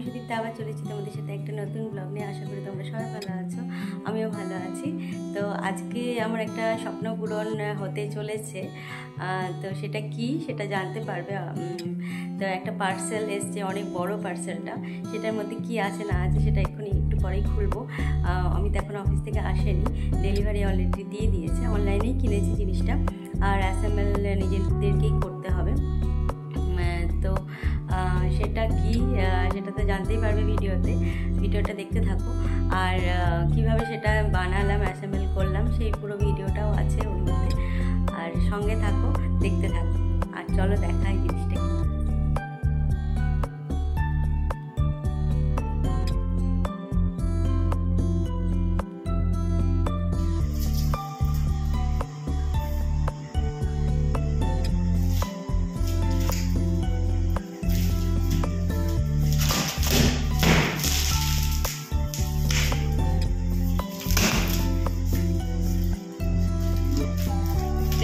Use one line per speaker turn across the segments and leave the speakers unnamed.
সুদীপ্তা আবার চলেছি তোমাদের সাথে একটা নতুন ব্লগ নিয়ে। আশা করি তোমরা সবাই ভালো আছো, আমিও ভালো আছি। তো আজকে আমার একটা স্বপ্ন পূরণ হতে চলেছে, তো সেটা কি সেটা জানতে পারবে। তো একটা পার্সেল এসছে, অনেক বড় পার্সেলটা। সেটার মধ্যে কি আছে না আছে সেটা এক্ষুনি একটু পরেই খুলবো। আমি তো এখন অফিস থেকে আসেনি, ডেলিভারি অলরেডি দিয়ে দিয়েছে। অনলাইনেই কিনেছি জিনিসটা, আর অ্যাসেম্বল নিজেদেরকেই করতে হবে। তো সেটা কি সেটা তো জানতেই পারবে ভিডিওটা দেখতে থাকো। আর কিভাবে সেটা বানালাম, অ্যাসেম্বল করলাম, সেই পুরো ভিডিওটাও আছে ওর মধ্যে। আর সঙ্গে থাকো, দেখতে থাকো। আর চলো দেখাই জিনিসটা কি।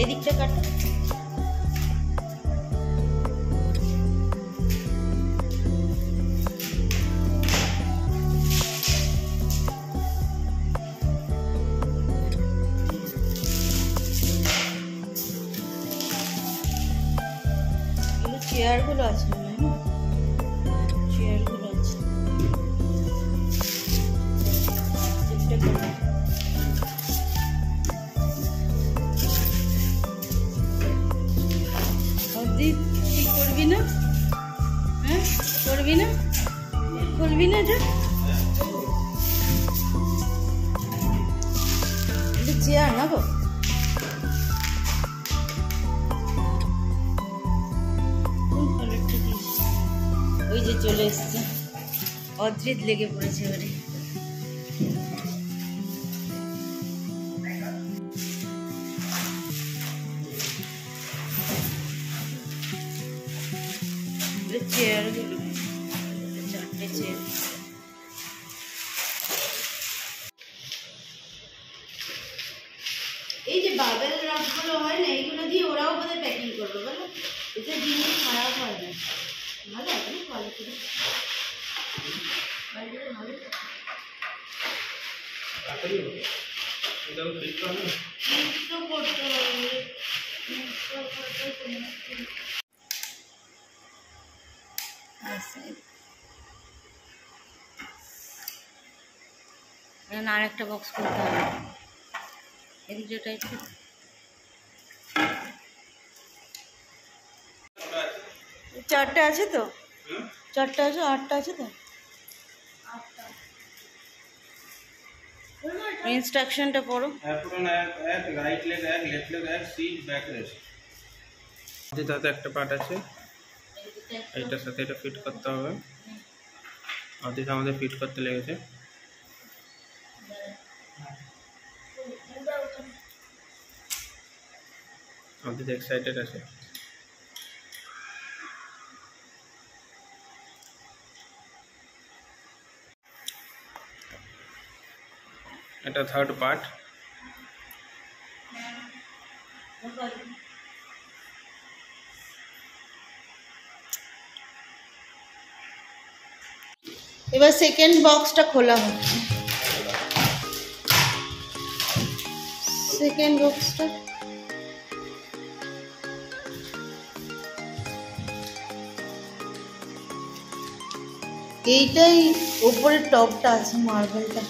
এদিকটা কাটো। চেয়ারগুলো আছে, চেয়ারগুলো আছে। কি করবি না? হ্যাঁ, করবি না? খুলবি না? এটা চেয়ার না গো, ওই যে চলে এসছে, অদ্রিত লেগে পড়েছে ওরে। চেয়ারগুলো, চারটে চেয়ার। এই যে বাবেল রাখগুলো হয় না, এইগুলো দিয়ে ওরাও বোধহয় প্যাকিং করবে, বলো? এটা জিনিস খারাপ হয় না, ভালো আছে না কোয়ালিটি? আর একটা বক্স করতে হবে এদিকটা একটু। চারটে আছে তো? চারটে আছে, আটটা আছে তো? ইনস্ট্রাকশনটা পড়ো।
রাইট লেগ এক, লেফট লেগ এক, সিট ব্যাক রেস্ট। তাতে একটা পার্ট আছে, এইটার সাথে এটা ফিট করতে হবে। অর্ধেক আমাদের ফিট করতে লেগেছে। অর্ধেক এক্সাইটেড আছে। এটা থার্ড পার্ট।
এবার সেকেন্ড বক্সটা খোলা হচ্ছে। সেকেন্ড বক্সটা এইটাই, উপরে টপটা আছে মার্বেলটা।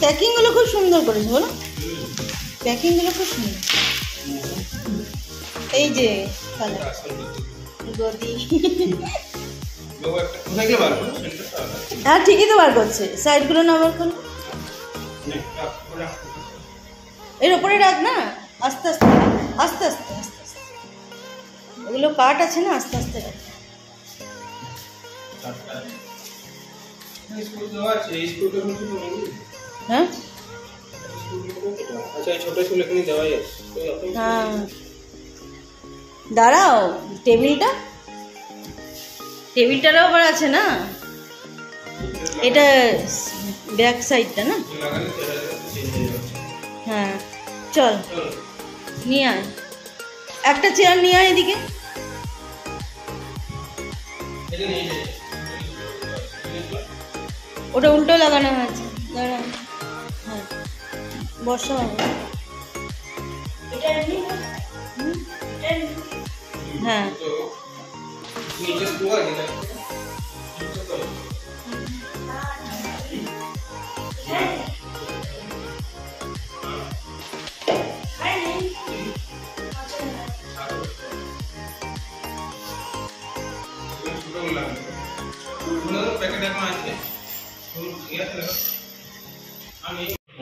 প্যাকিং গুলো খুব সুন্দর করেছে, বলো? প্যাকিং গুলো খুব সুন্দর। এই যে গদি, হ্যাঁ ঠিকই তো বার করছে। সাইডগুলো না বার করো, এর উপরে রাখ না, আস্তে আস্তে আস্তে আস্তে আস্তে আস্তে। ওগুলো কাঠ আছে না, আস্তে আস্তে রাখ। হ্যাঁ
আচ্ছা, এই ছোট চুল এখানে দেওয়াই আছে।
হ্যাঁ, দাঁড়াও, টেবিলটারও আবার আছে না, এটা ব্যাক সাইডটা না। হ্যাঁ চল নিয়ে আয়, একটা চেয়ার নিয়ে আয় এদিকে। ওটা উল্টো লাগানো হয়েছে, দাঁড়া। হ্যাঁ বসো। হ্যাঁ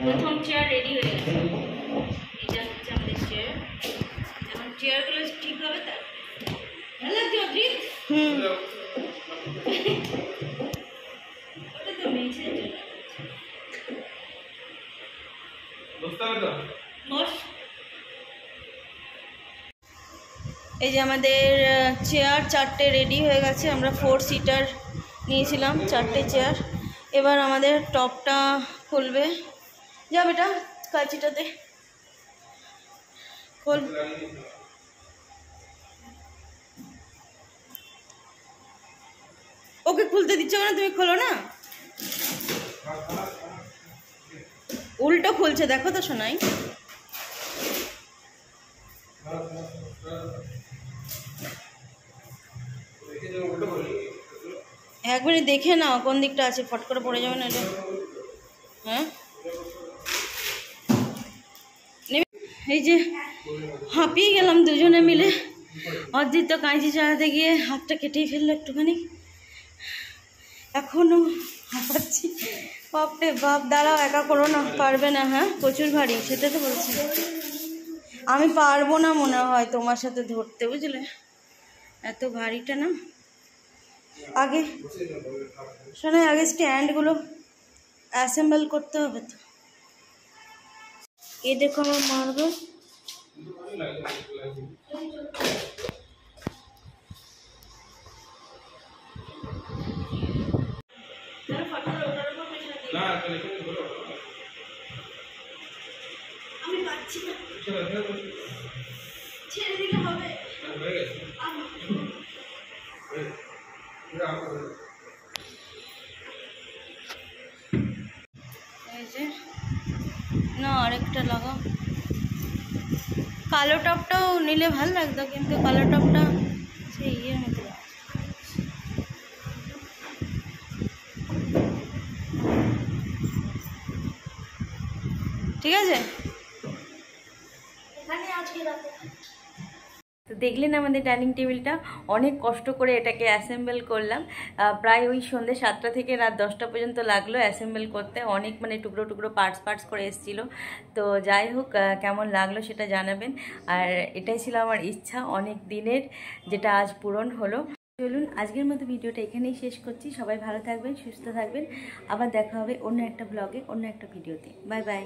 প্রথম চেয়ার রেডি হয়ে গেছে, এটা হচ্ছে আমাদের চেয়ার। এখন চেয়ারগুলো ঠিক হবে, তার ভালো লাগছে অদ্রিক। ওটা তো মেয়েছের জন্য। বস। এই যে আমাদের চেয়ার 4টে রেডি হয়ে গেছে। আমরা 4 সিটার নিয়েছিলাম, 4টে চেয়ার। এবার আমাদের টপটা খুলবে। যা বেটা, কাঁচিটাতে খোল। ওকে খুলতে দিচ্ছ না, তুমি খোলো না। উল্টো খুলছে, দেখো তো শোনাই। একবারই দেখে নাও কোন দিকটা আছে, ফট করে পড়ে যাবে না এটা। হ্যাঁ এই যে হাঁপিয়ে গেলাম দুজনে মিলে। অদ্রিত তো কাঁচি চালাতে গিয়ে হাতটা কেটেই ফেললো একটুখানি, এখনো হাঁপাচ্ছি। বাপরে বাপ, দাঁড়াও, একা করো না, পারবে না। হ্যাঁ প্রচুর ভারী, সেটা তো বলছি। আমি পারবো না মনে হয় তোমার সাথে ধরতে, বুঝলে, এত ভারীটা না। আগে শোনো, আগে স্ট্যান্ডগুলো অ্যাসেম্বল করতে হবে তো। এ দেখো আমার মারবে। আমি পাচ্ছি না, ছেড়ে দিলে হবে। এই যে না, আরেকটা লাগাও। কালো টপটাও নিলে ভালো লাগতো, কিন্তু কালো টপটা সেই ইয়ের মতো। ঠিক আছে, তো দেখলেন আমাদের ডাইনিং টেবিলটা। অনেক কষ্ট করে এটাকে অ্যাসেম্বল করলাম। প্রায় ওই সন্ধ্যে 7টা থেকে রাত 10টা পর্যন্ত লাগলো অ্যাসেম্বল করতে। অনেক মানে টুকরো টুকরো পার্টস করে এসেছিলো। তো যাই হোক, কেমন লাগলো সেটা জানাবেন। আর এটাই ছিল আমার ইচ্ছা অনেক দিনের, যেটা আজ পূরণ হলো। চলুন আজকের মতো ভিডিওটা এখানেই শেষ করছি। সবাই ভালো থাকবেন, সুস্থ থাকবেন। আবার দেখা হবে অন্য একটা ব্লগে, অন্য একটা ভিডিওতে। Bye bye.